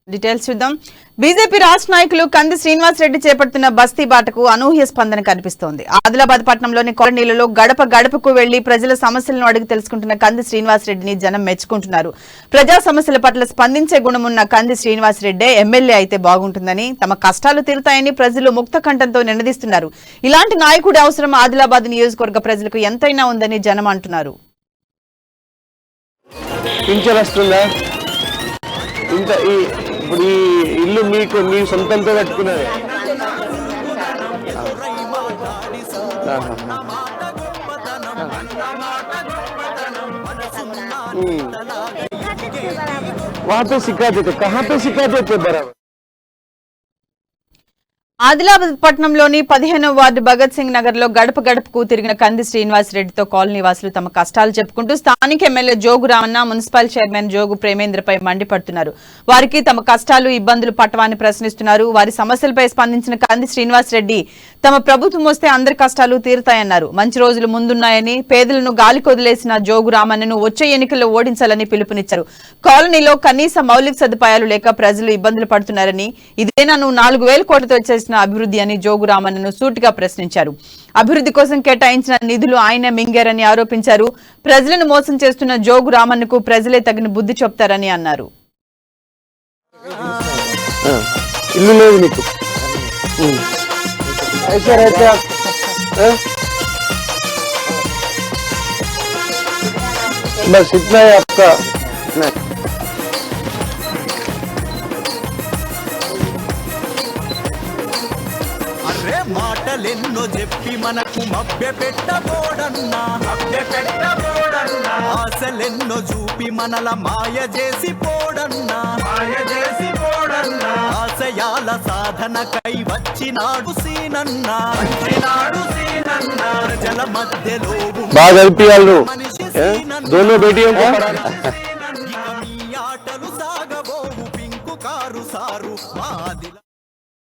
Details చూద్దాం. BJP రాష్ట్ర నాయకులు కంది శ్రీనివాస్ రెడ్డి చేపడుతున్న బస్తీ బాటకు అనూహ్య స్పందన కనిపిస్తోంది. ఆదిలాబాద్ పట్టణంలోని కాలనీలలో గడప గడపకు వెళ్లి ప్రజల సమస్యలను అడిగి తెలుసుకుంటున్న కంది శ్రీనివాస్ రెడ్డిని జనం మెచ్చుకుంటున్నారు. ప్రజా సమస్యల పట్ల స్పందించే గుణమున్న కంది శ్రీనివాస్ రెడ్డి ఎమ్మెల్యే అయితే బాగుంటుందని, తమ కష్టాలు తీరుతాయని ప్రజలు ముక్త కంఠంతో నినదిస్తున్నారు. ఇలాంటి నాయకుడి అవసరం ఆదిలాబాద్ నియోజకవర్గ ప్రజలకు ఎంతైనా ఉందని జనం అంటున్నారు. ఇప్పుడు ఈ ఇల్లు మీకు మీ సొంతంతో కట్టుకున్నది. वहाँ पे सिखाते थे, कहाँ पे सिखाते थे बराबर? ఆదిలాబాద్ పట్టణంలోని 15వ వార్డు భగత్ సింగ్ నగర్ లో గడప గడపకు తిరిగిన కంది శ్రీనివాస్ రెడ్డితో కాలనీ వాసులు తమ కష్టాలు చెప్పుకుంటూ స్థానిక MLA Jogu Ramanna, municipal chairman Jogu ప్రేమేంద్రపై మండిపడుతున్నారు. వారికి తమ కష్టాలు ఇబ్బందులు పట్టవాన్ని ప్రశ్నిస్తున్నారు. వారి సమస్యలపై స్పందించిన కంది శ్రీనివాస్ రెడ్డి తమ ప్రభుత్వం వస్తే అందరి కష్టాలు తీరుతాయన్నారు. మంచి రోజులు ముందున్నాయని, పేదలను గాలి కొదిలేసిన జోగు రామన్నను వచ్చే ఎన్నికల్లో ఓడించాలని పిలుపునిచ్చారు. కాలనీలో కనీస మౌలిక సదుపాయాలు లేక ప్రజలు ఇబ్బందులు పడుతున్నారని, ఇదేనా నువ్వు 4,000 కోట్లతో చేసిన అభివృద్ధి అని జోగు రామన్నను సూటిగా ప్రశ్నించారు. అభివృద్ధి కోసం కేటాయించిన నిధులు ఆయన మింగారని ఆరోపించారు. ప్రజలను మోసం చేస్తున్న జోగు రామన్నకు ప్రజలే తగిన బుద్ధి చెప్తారని అన్నారు. మాటలెన్నో చెప్పి మనకు మభ్య పెట్టబోడన్నా, ఆశలెన్నో చూపి మనల మాయ చేసి పోడన్నా, ఆశయాల సాధనకై వచ్చినాడు సీనన్నా, ప్రజల మధ్యలో మనిషి ఇక మీ ఆటలు సాగబోవు పింకు కారు సారు మాదిల